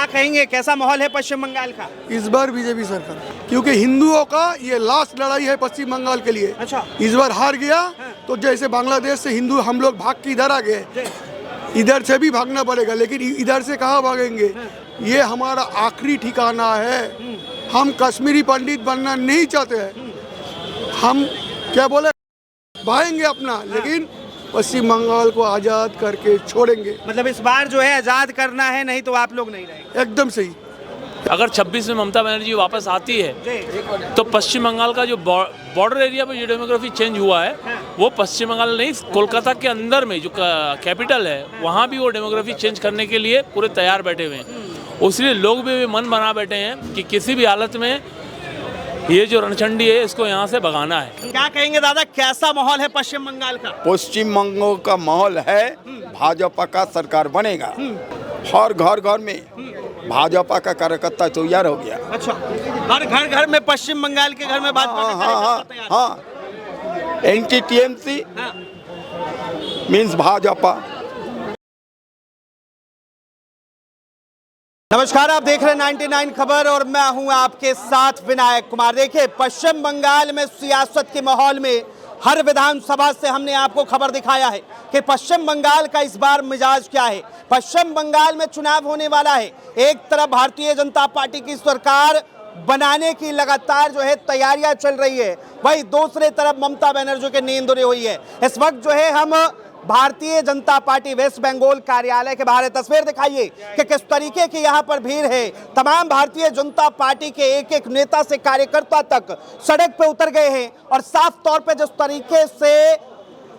क्या कहेंगे, कैसा माहौल है पश्चिम बंगाल का? इस बार बीजेपी सरकार, क्योंकि हिंदुओं का ये लास्ट लड़ाई है पश्चिम बंगाल के लिए। अच्छा। इस बार हार गया तो जैसे बांग्लादेश से हिंदू हम लोग भाग के इधर आ गए, इधर से भी भागना पड़ेगा, लेकिन इधर से कहाँ भागेंगे? ये हमारा आखिरी ठिकाना है। हम कश्मीरी पंडित बनना नहीं चाहते हैं। हम क्या बोले, भागेंगे अपना, लेकिन पश्चिम बंगाल को आज़ाद करके छोड़ेंगे। मतलब इस बार जो है आजाद करना है, नहीं तो आप लोग नहीं रहेंगे। एकदम सही। अगर 26 में ममता बनर्जी वापस आती है तो पश्चिम बंगाल का जो बॉर्डर एरिया में जो डेमोग्राफी चेंज हुआ है वो पश्चिम बंगाल नहीं, कोलकाता के अंदर में जो कैपिटल है वहाँ भी वो डेमोग्राफी चेंज करने के लिए पूरे तैयार बैठे हुए हैं। इसलिए लोग भी मन बना बैठे हैं कि किसी भी हालत में ये जो रणचंडी है इसको यहाँ से भगाना है। क्या कहेंगे दादा, कैसा माहौल है पश्चिम बंगाल का? पश्चिम बंगाल का माहौल है, भाजपा का सरकार बनेगा और घर घर में भाजपा का कार्यकर्ता तैयार हो गया। अच्छा, हर घर घर में पश्चिम बंगाल के घर में भाजपा का कार्यकर्ता तैयार। हाँ, एंटी टीएमसी मीन्स भाजपा। नमस्कार, आप देख रहे हैं 99 खबर और मैं हूं आपके साथ विनायक कुमार। देखिए, पश्चिम बंगाल में सियासत के माहौल में हर विधानसभा से हमने आपको खबर दिखाया है कि पश्चिम बंगाल का इस बार मिजाज क्या है। पश्चिम बंगाल में चुनाव होने वाला है। एक तरफ भारतीय जनता पार्टी की सरकार बनाने की लगातार जो है तैयारियां चल रही है, वहीं दूसरी तरफ ममता बनर्जी की नींद उड़ी हुई है। इस वक्त जो है हम भारतीय जनता पार्टी वेस्ट बंगाल कार्यालय के बाहर तस्वीर दिखाइए कि किस तरीके की यहाँ पर भीड़ है। तमाम भारतीय जनता पार्टी के एक एक नेता से कार्यकर्ता तक सड़क पे उतर गए हैं और साफ तौर पे जिस तरीके से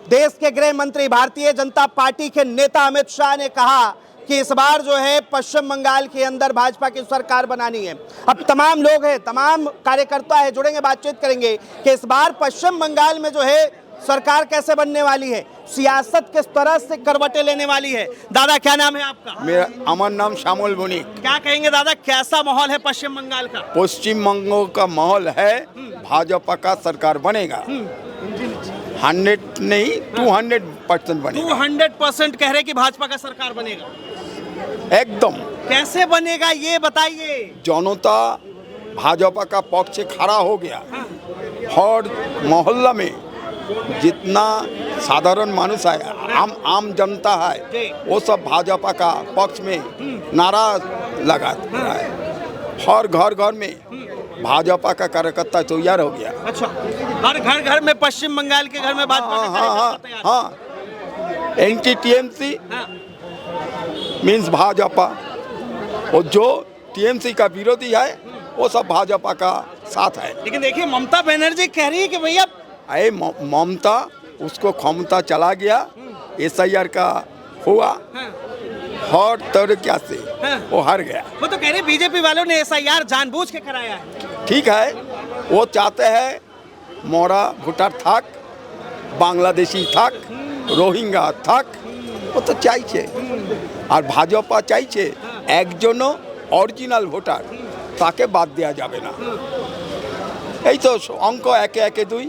देश के गृह मंत्री भारतीय जनता पार्टी के नेता अमित शाह ने कहा कि इस बार जो है पश्चिम बंगाल के अंदर भाजपा की सरकार बनानी है। अब तमाम लोग हैं, तमाम कार्यकर्ता है, जुड़ेंगे, बातचीत करेंगे कि इस बार पश्चिम बंगाल में जो है सरकार कैसे बनने वाली है, सियासत किस तरह से करवटें लेने वाली है। दादा, क्या नाम है आपका? मेरा अमर नाम श्यामल बुनिक। क्या कहेंगे दादा, कैसा माहौल है पश्चिम बंगाल का? पश्चिम बंगाल का माहौल है, भाजपा का सरकार बनेगा। 100 नहीं 200% बनेगा। 200% कह रहे कि भाजपा का सरकार बनेगा। एकदम। कैसे बनेगा ये बताइए। जनता भाजपा का पक्ष से खड़ा हो गया और मोहल्ला में जितना साधारण मानुष है, आम जनता है, वो सब भाजपा का पक्ष में नारा लगा रहा है और घर घर में भाजपा का कार्यकर्ता तैयार हो गया। अच्छा, हर घर घर में पश्चिम बंगाल के घर में भाजपा का कार्यकर्ता तैयार। हाँ, एंटी टीएमसी मीन्स भाजपा, और जो टीएमसी का विरोधी है वो सब भाजपा का साथ है। लेकिन देखिए, ममता बनर्जी कह रही है कि भैया अरे ममता, उसको क्षमता चला गया, SIR का हुआ और तरीका से वो हार गया। वो तो कह रहे बीजेपी वालों ने SIR जानबूझ के कराया है। ठीक है, वो चाहते हैं मोरा भूटार थाक, बांग्लादेशी थाक, रोहिंगा थाक, वो तो चाहिए। और भाजपा चाहिए একজনও অরিজিনাল ভোটার, তাকে বাদ দেওয়া যাবে না। এই তো অঙ্ক একে একে 2।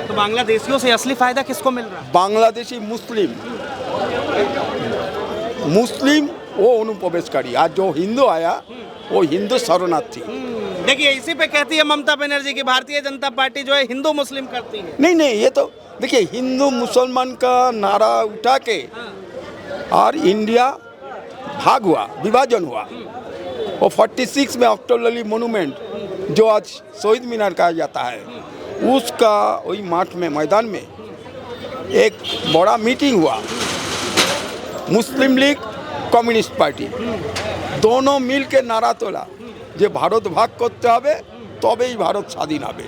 तो बांग्लादेशियों से असली फायदा किसको मिल रहा है? बांग्लादेशी मुस्लिम वो अनुप्रवेशकारी, और जो हिंदू आया वो हिंदू शरणार्थी। देखिए, इसी पे कहती है ममता बनर्जी की भारतीय जनता पार्टी जो है हिंदू मुस्लिम करती है। नहीं, ये तो देखिए, हिंदू मुसलमान का नारा उठा के और इंडिया भाग हुआ, विभाजन हुआ। वो 46 में ऑक्टोबरली मोनूमेंट जो आज शहीद मीनार कहा जाता है, उसका वही माठ में मैदान में एक बड़ा मीटिंग हुआ। मुस्लिम लीग, कम्युनिस्ट पार्टी दोनों मिल के नारा तोला যে ভারত ভাগ করতে হবে, তবেই ভারত স্বাধীন হবে।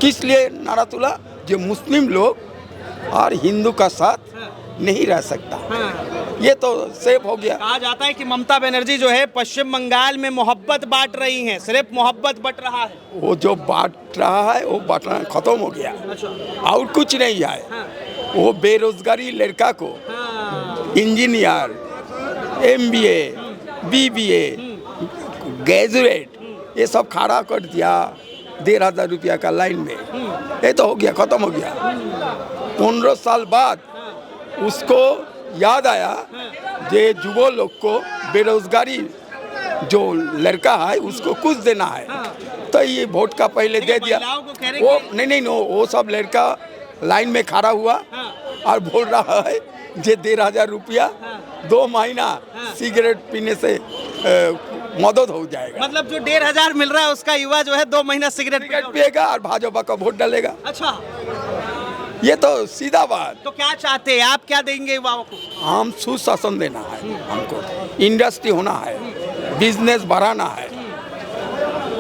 किस लिए नारा तोला? जो मुस्लिम लोग और हिंदू का साथ नहीं रह सकता। ये तो सेफ हो गया। कहा जाता है कि ममता बनर्जी जो है पश्चिम बंगाल में मोहब्बत बांट रही हैं, सिर्फ मोहब्बत बट रहा है। वो जो बांट रहा है वो बांटना खत्म हो गया, और कुछ नहीं है। वो बेरोजगारी लड़का को इंजीनियर, MBA, BBA, ग्रेजुएट, ये सब खड़ा कर दिया 1,500 रुपया का लाइन में। ये तो हो गया, खत्म हो गया। 15 साल बाद उसको याद आया जे युवा लोग को बेरोजगारी जो लड़का है उसको कुछ देना है, तो ये वोट का पहले दे दिया। महिलाओं को कह रहे वो कि- नहीं, वो सब लड़का लाइन में खड़ा हुआ और बोल रहा है जे 1,500 रुपया 2 महीना सिगरेट पीने से मदद हो जाएगा। मतलब जो 1,500 मिल रहा है उसका युवा जो है 2 महीना सिगरेट पिएगा और भाजपा का वोट डालेगा। अच्छा, ये तो सीधा बात। तो क्या चाहते हैं आप, क्या देंगे युवाओं को? हम सुशासन देना है, हमको इंडस्ट्री होना है, बिजनेस बढ़ाना है,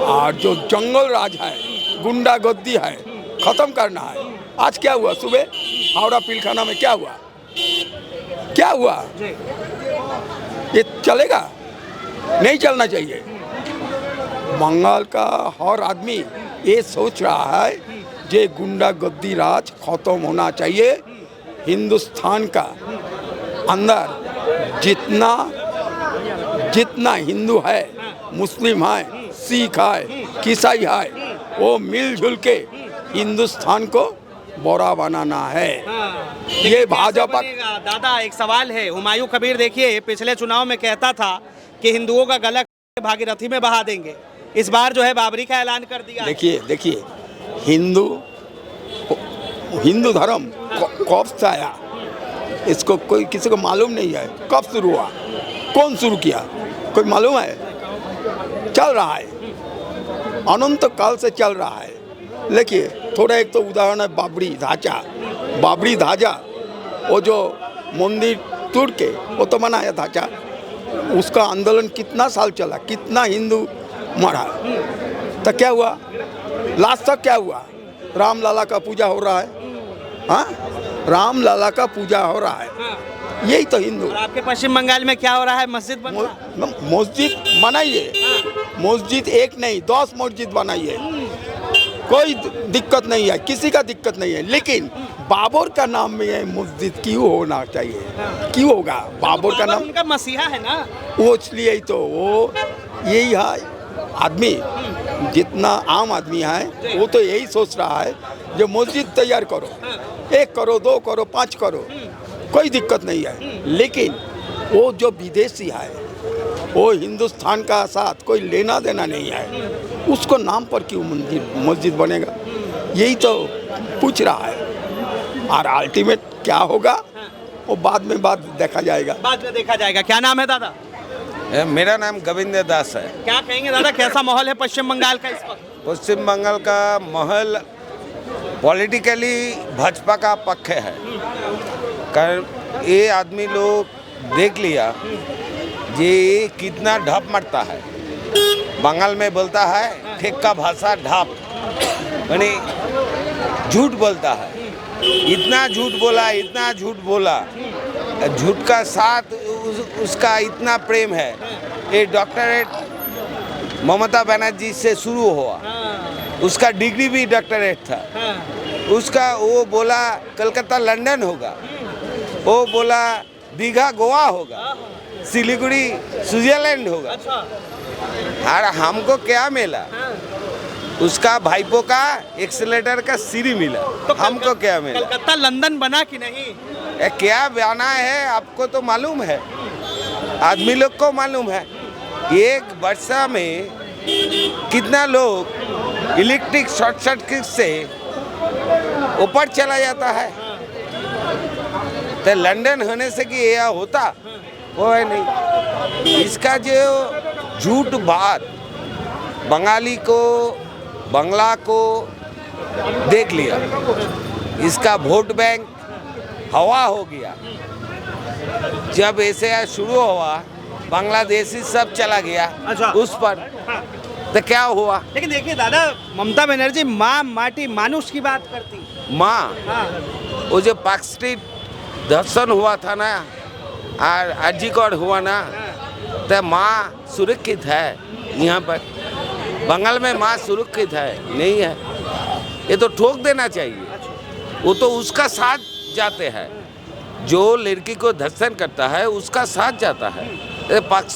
और जो जंगल राज है, गुंडागर्दी है, खत्म करना है। आज क्या हुआ सुबह हावड़ा पिलखाना में, क्या हुआ, क्या हुआ? ये चलेगा? नहीं चलना चाहिए। बंगाल का हर आदमी ये सोच रहा है जे गुंडागर्दी राज खत्म होना चाहिए। हिंदुस्तान का अंदर जितना हिंदू है, मुस्लिम है, सिख है, ईसाई है, वो मिलजुल के हिंदुस्तान को बड़ा बनाना है। ये भाजपा। दादा एक सवाल है, हुमायूं कबीर देखिए पिछले चुनाव में कहता था कि हिंदुओं का गला भागीरथी में बहा देंगे, इस बार जो है बाबरी का ऐलान कर दिया। देखिए हिंदू धर्म कब से आया इसको कोई किसी को मालूम नहीं है। कब शुरू हुआ, कौन शुरू किया, कोई मालूम है? चल रहा है, अनंत काल से चल रहा है। देखिए थोड़ा एक तो उदाहरण है बाबरी ढांचा, वो जो मंदिर तोड़ के वो तो बनाया ढांचा, उसका आंदोलन कितना साल चला, कितना हिंदू मरा, तो क्या हुआ लास्ट तक? क्या हुआ? राम लाला का पूजा हो रहा है, हाँ, राम लाला का पूजा हो रहा है, यही तो हिंदू। और आपके पश्चिम बंगाल में क्या हो रहा है? मस्जिद बन रहा है। मस्जिद बनाइए, मस्जिद एक नहीं 10 मस्जिद बनाइए, कोई दिक्कत नहीं है, किसी का दिक्कत नहीं है। लेकिन बाबर का नाम में ये मस्जिद क्यों होना चाहिए? क्यों होगा? बाबर का नाम उनका मसीहा है ना, वो इसलिए ही तो वो यही है आदमी, जितना आम आदमी है वो तो यही सोच रहा है जो मस्जिद तैयार करो, 1 करो 2 करो 5 करो, कोई दिक्कत नहीं है। लेकिन वो जो विदेशी है वो हिंदुस्तान का साथ कोई लेना देना नहीं है, उसको नाम पर क्यों मस्जिद बनेगा? यही तो पूछ रहा है। और अल्टीमेट क्या होगा वो बाद में देखा जाएगा। क्या नाम है दादा? मेरा नाम गोविंद दास है। क्या कहेंगे दादा, कैसा माहौल है पश्चिम बंगाल का इस वक्त? पश्चिम बंगाल का माहौल पॉलिटिकली भाजपा का पक्ष है। कारण ये आदमी लोग देख लिया ये कितना ढाप मारता है। बंगाल में बोलता है ठेक का भाषा ढाप, यानी झूठ बोलता है। इतना झूठ बोला, झूठ का साथ उसका इतना प्रेम है। ये डॉक्टरेट ममता बनर्जी से शुरू हुआ, उसका डिग्री भी डॉक्टरेट था। उसका वो बोला कलकत्ता लंदन होगा, वो बोला दीघा गोवा होगा, सिलीगुड़ी स्विट्जरलैंड होगा। और हमको क्या मिला? उसका भाईपो का एक्सीलेटर का सीरी मिला। तो हमको क्या मिला? कलकत्ता लंदन बना कि नहीं? क्या बना है आपको तो मालूम है, आदमी लोग को मालूम है। एक वर्षा में कितना लोग इलेक्ट्रिक शॉर्ट सर्किट से ऊपर चला जाता है। तो लंदन होने से कि यह होता वो है नहीं। इसका जो झूठ बात बंगाली को बंगला को देख लिया, इसका वोट बैंक हवा हो गया। जब ऐसे शुरू हुआ बांग्लादेशी सब चला गया उस पर, तो क्या हुआ? लेकिन देखिए दादा, ममता बनर्जी माँ माटी मानुष की बात करती। माँ, वो जो पार्क स्ट्रीट धर्षण हुआ था ना और अर्जीगढ़ हुआ ना, तो माँ सुरक्षित है यहाँ पर। बंगाल में माँ सुरक्षित है नहीं है, ये तो ठोक देना चाहिए। वो तो उसका साथ जाते हैं, जो लड़की को धर्षण करता है उसका साथ जाता है। पार्क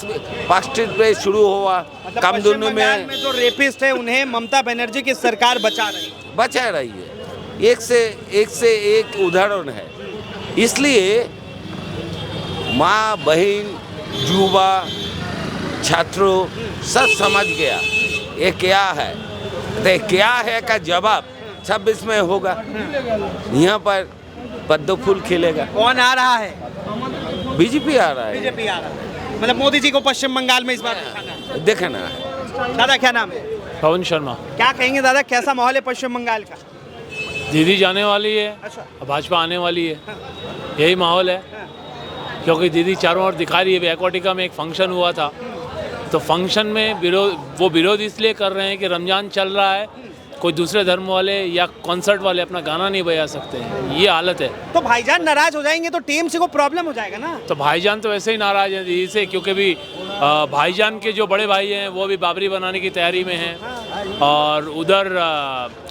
स्ट्रीट पे शुरू हुआ, कामधुनु में जो रेपिस्ट है उन्हें ममता बनर्जी की सरकार बचा रही है। एक से एक उदाहरण है। इसलिए माँ बहन युवा छात्रों सब समझ गया ये क्या है, तो क्या है का जवाब 26 में होगा। यहाँ पर पद्म फूल खिलेगा। कौन आ रहा है? बीजेपी आ रहा है, बीजेपी आ रहा है। मतलब मोदी जी को पश्चिम बंगाल में इस बार देखना है। दादा क्या नाम है? पवन शर्मा। क्या कहेंगे दादा, कैसा माहौल है पश्चिम बंगाल का? दीदी जाने वाली है, अच्छा। भाजपा आने वाली है, यही माहौल है। क्योंकि दीदी चारों ओर दिखा रही है। बैकवाटिका में एक फंक्शन हुआ था, तो फंक्शन में विरोध इसलिए कर रहे हैं कि रमज़ान चल रहा है, कोई दूसरे धर्म वाले या कॉन्सर्ट वाले अपना गाना नहीं बजा सकते हैं, ये हालत है। तो भाईजान नाराज हो जाएंगे तो टीएमसी को प्रॉब्लम हो जाएगा ना? तो भाईजान तो वैसे ही नाराज हैं दीदी से, क्योंकि भी भाईजान के जो बड़े भाई हैं वो भी बाबरी बनाने की तैयारी में हैं। और उधर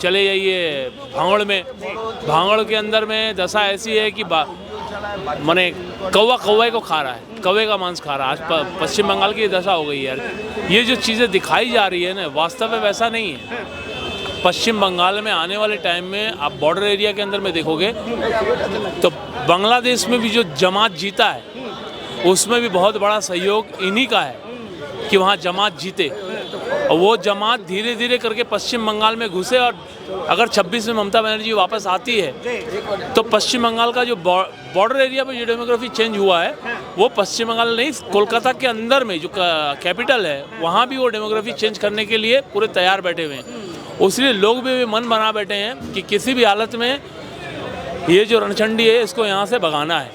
चले जाइए भांगड़ में, भांगड़ के अंदर में दशा ऐसी है कि माने कौवे को खा रहा है, कौवे का मांस खा रहा है। आज पश्चिम बंगाल की दशा हो गई है यार। ये जो चीज़ें दिखाई जा रही है ना, वास्तव में वैसा नहीं है। पश्चिम बंगाल में आने वाले टाइम में आप बॉर्डर एरिया के अंदर में देखोगे तो बांग्लादेश में भी जो जमात जीता है उसमें भी बहुत बड़ा सहयोग इन्हीं का है कि वहाँ जमात जीते। और वो जमात धीरे धीरे करके पश्चिम बंगाल में घुसे, और अगर 26 में ममता बनर्जी वापस आती है तो पश्चिम बंगाल का जो बॉर्डर एरिया पे जो डेमोग्राफी चेंज हुआ है वो पश्चिम बंगाल नहीं, कोलकाता के अंदर में जो कैपिटल है वहाँ भी वो डेमोग्राफी चेंज करने के लिए पूरे तैयार बैठे हुए हैं। उसलिए लोग भी मन बना बैठे हैं कि किसी भी हालत में ये जो रणचंडी है इसको यहाँ से भगाना है।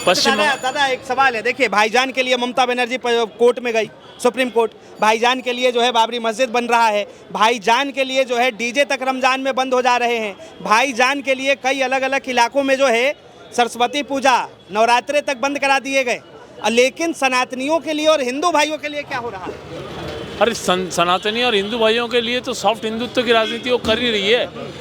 पश्चिम दादा एक सवाल है, देखिए भाईजान के लिए ममता बनर्जी कोर्ट में गई, सुप्रीम कोर्ट। भाईजान के लिए जो है बाबरी मस्जिद बन रहा है, भाईजान के लिए जो है डीजे तक रमजान में बंद हो जा रहे हैं, भाईजान के लिए कई अलग अलग इलाकों में जो है सरस्वती पूजा नवरात्रे तक बंद करा दिए गए। लेकिन सनातनियों के लिए और हिंदू भाइयों के लिए क्या हो रहा है? अरे सनातनी और हिंदू भाइयों के लिए तो सॉफ्ट हिंदुत्व की राजनीति वो कर ही रही है।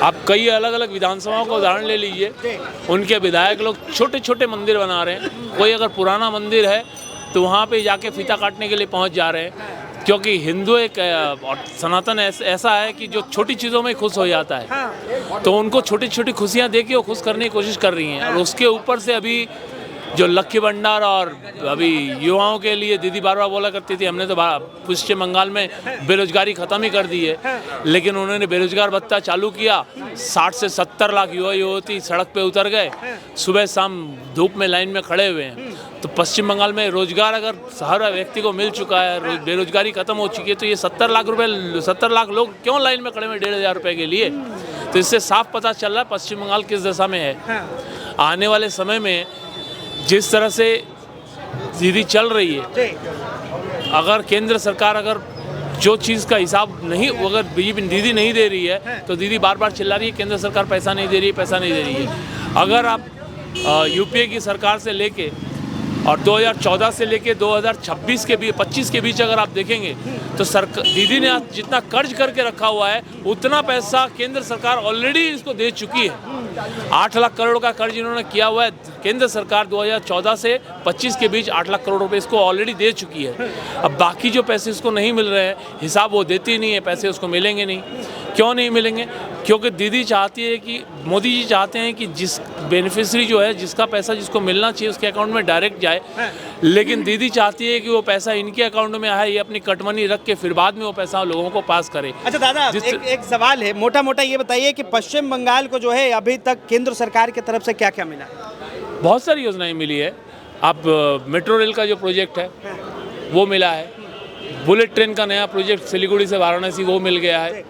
आप कई अलग अलग विधानसभाओं का उदाहरण ले लीजिए, उनके विधायक लोग छोटे छोटे मंदिर बना रहे हैं। कोई अगर पुराना मंदिर है तो वहाँ पे जाके फीता काटने के लिए पहुँच जा रहे हैं, क्योंकि हिंदू एक और सनातन ऐसा है कि जो छोटी चीज़ों में खुश हो जाता है। तो उनको छोटी छोटी खुशियाँ दे के वो खुश करने की कोशिश कर रही हैं। और उसके ऊपर से अभी जो लक्की भंडार और अभी युवाओं के लिए दीदी बार बार बोला करती थी हमने तो पश्चिम बंगाल में बेरोजगारी ख़त्म ही कर दी है, लेकिन उन्होंने बेरोजगार भत्ता चालू किया। 60 से 70 लाख युवा युवती सड़क पे उतर गए, सुबह शाम धूप में लाइन में खड़े हुए हैं। तो पश्चिम बंगाल में रोजगार अगर हर व्यक्ति को मिल चुका है, बेरोजगारी खत्म हो चुकी है, तो ये 70 लाख लोग क्यों लाइन में खड़े हुए 1500 रुपये के लिए? तो इससे साफ पता चल रहा है पश्चिम बंगाल किस दशा में है। आने वाले समय में जिस तरह से दीदी चल रही है, अगर केंद्र सरकार अगर जो चीज़ का हिसाब नहीं, अगर बीजेपी दीदी नहीं दे रही है तो दीदी बार बार चिल्ला रही है केंद्र सरकार पैसा नहीं दे रही है, पैसा नहीं दे रही है। अगर आप यूपीए की सरकार से लेके और 2014 से लेके 2026 के बीच 25 के बीच अगर आप देखेंगे तो दीदी ने जितना कर्ज करके रखा हुआ है उतना पैसा केंद्र सरकार ऑलरेडी इसको दे चुकी है। 8 लाख करोड़ का कर्ज इन्होंने किया हुआ है केंद्र सरकार 2014 से 25 के बीच 8 लाख करोड़ रुपए इसको ऑलरेडी दे चुकी है। अब बाकी जो पैसे इसको नहीं मिल रहे हैं, हिसाब वो देती नहीं है, पैसे उसको मिलेंगे नहीं। क्यों नहीं मिलेंगे? क्योंकि दीदी चाहती है कि मोदी जी चाहते हैं कि जिस बेनिफिशरी जो है, जिसका पैसा जिसको मिलना चाहिए उसके अकाउंट में डायरेक्ट जाए, लेकिन दीदी चाहती है कि वो पैसा इनके अकाउंट में आए, ये अपनी कटमनी रख के फिर बाद में वो पैसा लोगों को पास करे। अच्छा दादा, एक सवाल है, मोटा मोटा ये बताइए कि पश्चिम बंगाल को जो है अभी तक केंद्र सरकार की तरफ से क्या क्या मिला? बहुत सारी योजनाएं मिली है। आप मेट्रो रेल का जो प्रोजेक्ट है वो मिला है, बुलेट ट्रेन का नया प्रोजेक्ट सिलीगुड़ी से वाराणसी वो मिल गया है,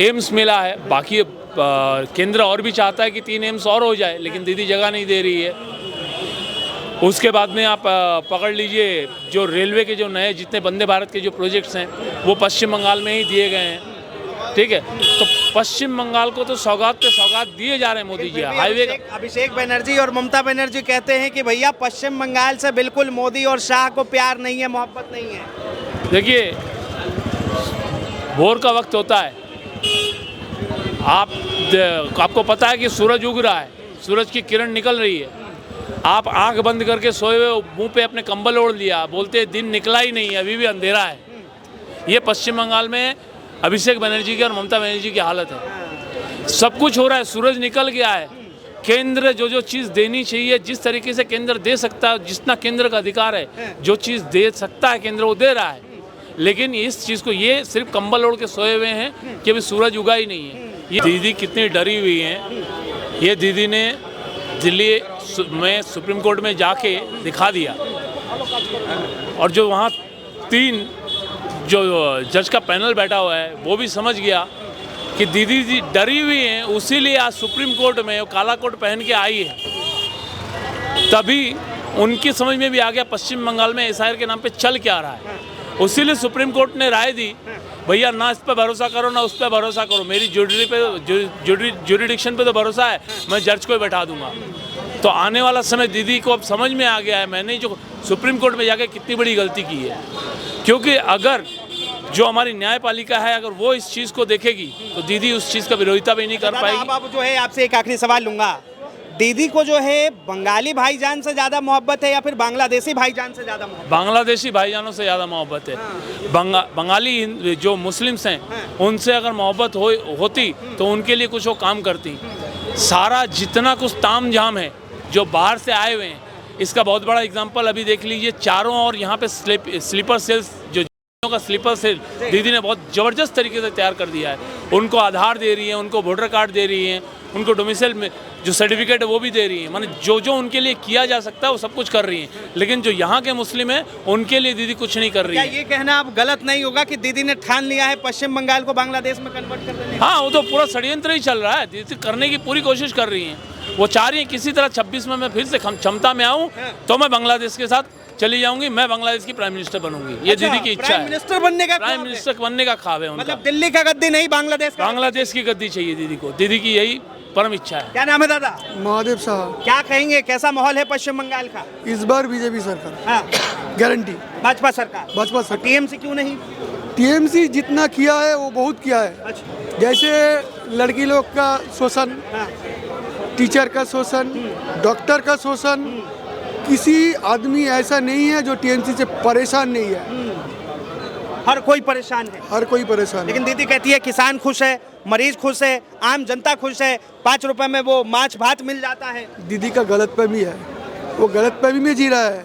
एम्स मिला है। बाकी केंद्र और भी चाहता है कि 3 एम्स और हो जाए, लेकिन दीदी जगह नहीं दे रही है। उसके बाद में आप पकड़ लीजिए जो रेलवे के जो नए जितने वंदे भारत के जो प्रोजेक्ट्स हैं वो पश्चिम बंगाल में ही दिए गए हैं, ठीक है। तो पश्चिम बंगाल को तो सौगात पे सौगात दिए जा रहे हैं मोदी जी। हाईवे अभिषेक बनर्जी और ममता बनर्जी कहते हैं कि भैया पश्चिम बंगाल से बिल्कुल मोदी और शाह को प्यार नहीं है, मोहब्बत नहीं है। देखिए, भोर का वक्त होता है, आपको पता है कि सूरज उग रहा है, सूरज की किरण निकल रही है, आप आंख बंद करके सोए हुए मुंह पे अपने कंबल ओढ़ लिया, बोलते दिन निकला ही नहीं है, अभी भी अंधेरा है। ये पश्चिम बंगाल में अभिषेक बनर्जी की और ममता बनर्जी की हालत है। सब कुछ हो रहा है, सूरज निकल गया है, केंद्र जो चीज़ देनी चाहिए, जिस तरीके से केंद्र दे सकता है, जितना केंद्र का अधिकार है, जो चीज़ दे सकता है केंद्र वो दे रहा है। लेकिन इस चीज़ को ये सिर्फ कंबल ओढ़ के सोए हुए हैं कि अभी सूरज उगा ही नहीं है। ये दीदी कितनी डरी हुई हैं, ये दीदी ने दिल्ली में सुप्रीम कोर्ट में जाके दिखा दिया, और जो वहाँ 3 जो जज का पैनल बैठा हुआ है वो भी समझ गया कि दीदी जी डरी हुई हैं, उसीलिए आज सुप्रीम कोर्ट में वो काला कोट पहन के आई है। तभी उनकी समझ में भी आ गया पश्चिम बंगाल में एसआईआर के नाम पे चल क्या रहा है। उसीलिए सुप्रीम कोर्ट ने राय दी, भैया ना इस पर भरोसा करो ना उस पर भरोसा करो, मेरी ज्यूरिडिक्शन पे तो भरोसा है, मैं जज को ही बैठा दूंगा। तो आने वाला समय दीदी को अब समझ में आ गया है मैंने जो सुप्रीम कोर्ट में जाके कितनी बड़ी गलती की है, क्योंकि अगर जो हमारी न्यायपालिका है अगर वो इस चीज़ को देखेगी तो दीदी उस चीज़ का विरोधिता भी नहीं कर पाएगी। अब जो है आपसे एक आखिरी सवाल लूंगा, दीदी को जो है बंगाली भाईजान से ज्यादा मोहब्बत है या फिर बांग्लादेशी भाईजान से ज्यादा मोहब्बत? बांग्लादेशी भाईजानों से ज़्यादा मोहब्बत है। बंगाली जो मुस्लिम्स हैं उनसे अगर मोहब्बत होती तो उनके लिए कुछ वो काम करती। सारा जितना कुछ ताम झाम है जो बाहर से आए हुए हैं, इसका बहुत बड़ा एग्जाम्पल अभी देख लीजिए, चारों ओर यहाँ पे स्लीपर सेल्स जो का स्लीपर सेल दीदी ने बहुत ज़बरदस्त तरीके से तैयार कर दिया है। उनको आधार दे रही है, उनको वोटर कार्ड दे रही हैं, उनको डोमिसाइल में जो सर्टिफिकेट है वो भी दे रही है। माने जो उनके लिए किया जा सकता है वो सब कुछ कर रही हैं। लेकिन जो यहाँ के मुस्लिम हैं उनके लिए दीदी कुछ नहीं कर रही है। ये कहना अब गलत नहीं होगा कि दीदी ने ठान लिया है पश्चिम बंगाल को बांग्लादेश में कन्वर्ट कर देने? हाँ, वो तो पूरा षड्यंत्र ही चल रहा है। दीदी करने की पूरी कोशिश कर रही हैं। वो चाह रही हैं किसी तरह 26 में मैं फिर से क्षमता में आऊँ तो मैं बांग्लादेश के साथ चली जाऊंगी, मैं बांग्लादेश की प्राइम मिनिस्टर बनूंगी। ये दीदी की इच्छा है। प्राइम मिनिस्टर बनने का प्राइम मिनिस्टर बनने का ख्वाब है उनका। मतलब दिल्ली का गद्दी नहीं, बांग्लादेश की गद्दी चाहिए दीदी को। दीदी की यही परम इच्छा है। क्या नाम है दादा? महादेव साहब। क्या कहेंगे, कैसा माहौल है पश्चिम बंगाल का? इस बार बीजेपी सरकार, हाँ, गारंटी। भाजपा सरकार? भाजपा सरकार। टीएमसी क्यों नहीं? टीएमसी जितना किया है वो बहुत किया है। अच्छा। जैसे लड़की लोग का शोषण, हाँ। टीचर का शोषण, डॉक्टर का शोषण, किसी आदमी ऐसा नहीं है जो टीएमसी से परेशान नहीं है। हर कोई परेशान है। हर कोई परेशान है। लेकिन दीदी कहती है किसान खुश है, मरीज खुश है, आम जनता खुश है, 5 रुपए में वो माछ भात मिल जाता है। दीदी का गलतफहमी है, वो गलतफहमी में जी रहा है।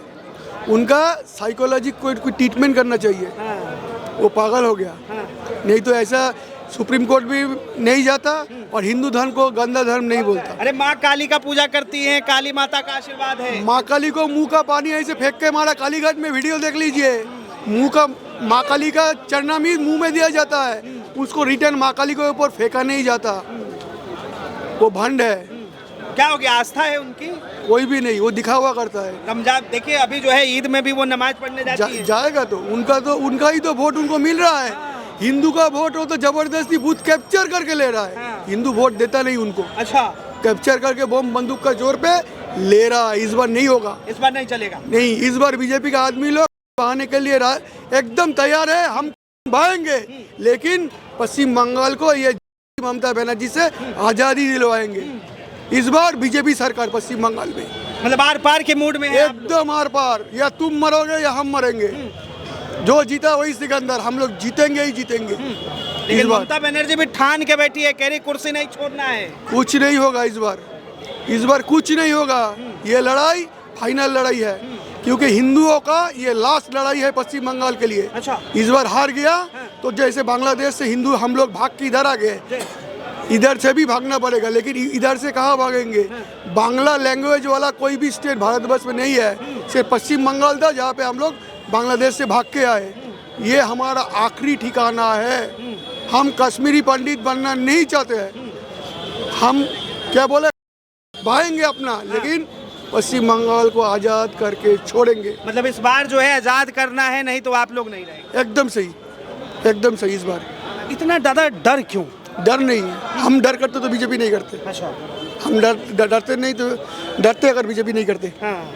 उनका साइकोलॉजी कोई ट्रीटमेंट करना चाहिए। हाँ। वो पागल हो गया। हाँ। नहीं तो ऐसा सुप्रीम कोर्ट भी नहीं जाता और हिंदू धर्म को गंदा धर्म नहीं बोलता। अरे माँ काली का पूजा करती हैं, काली माता का आशीर्वाद है। माँ काली को मुंह का पानी ऐसे फेंक के मारा, कालीघाट में वीडियो देख लीजिए। मुंह का माँ काली का चरनामी मुंह में दिया जाता है, उसको रिटर्न माँ काली के ऊपर फेंका नहीं जाता। वो भंड है। क्या हो गया, आस्था है उनकी? कोई भी नहीं, वो दिखावा करता है। रमजान देखिए, अभी जो है ईद में भी वो नमाज पढ़ने जाती है। जाएगा तो उनका ही तो वोट उनको मिल रहा है। हिंदू का वोट हो तो जबरदस्ती बूथ कैप्चर करके ले रहा है। हाँ। हिंदू वोट देता नहीं उनको। अच्छा। कैप्चर करके बम बंदूक का जोर पे ले रहा है। इस बार नहीं होगा, इस बार नहीं चलेगा। नहीं, इस बार बीजेपी का आदमी लोग बहाने के लिए एकदम तैयार है। हम बहाएंगे, लेकिन पश्चिम बंगाल को ये ममता बनर्जी से आजादी दिलवाएंगे। इस बार बीजेपी सरकार पश्चिम बंगाल में, मतलब आर पार के मूड में है। एकदम आर पार, या तुम मरोगे या हम मरेंगे। जो जीता वही सिकंदर, हम लोग जीतेंगे ही जीतेंगे। लेकिन ममता बनर्जी भी ठान के बैठी है, कह रही कुर्सी नहीं छोड़ना है। कुछ नहीं होगा इस बार कुछ नहीं होगा। ये लड़ाई फाइनल लड़ाई है, क्योंकि हिंदुओं का ये लास्ट लड़ाई है पश्चिम बंगाल के लिए। अच्छा। इस बार हार गया तो जैसे बांग्लादेश से हिंदू हम लोग भाग के इधर आ गए, इधर से भी भागना पड़ेगा। लेकिन इधर से कहाँ भागेंगे? बांग्ला लैंग्वेज वाला कोई भी स्टेट भारतवर्ष में नहीं है, सिर्फ पश्चिम बंगाल था जहाँ पे हम लोग बांग्लादेश से भाग के आए। ये हमारा आखिरी ठिकाना है। हम कश्मीरी पंडित बनना नहीं चाहते हैं। हम क्या बोले, भाएंगे अपना, लेकिन पश्चिम बंगाल को आज़ाद करके छोड़ेंगे। मतलब इस बार जो है आज़ाद करना है, नहीं तो आप लोग नहीं रहेंगे। एकदम सही, एकदम सही। इस बार इतना ज़्यादा डर क्यों? डर नहीं है। हम डर करते तो बीजेपी नहीं करते। अच्छा। हम डरते नहीं तो डरते अगर बीजेपी नहीं करते। हाँ।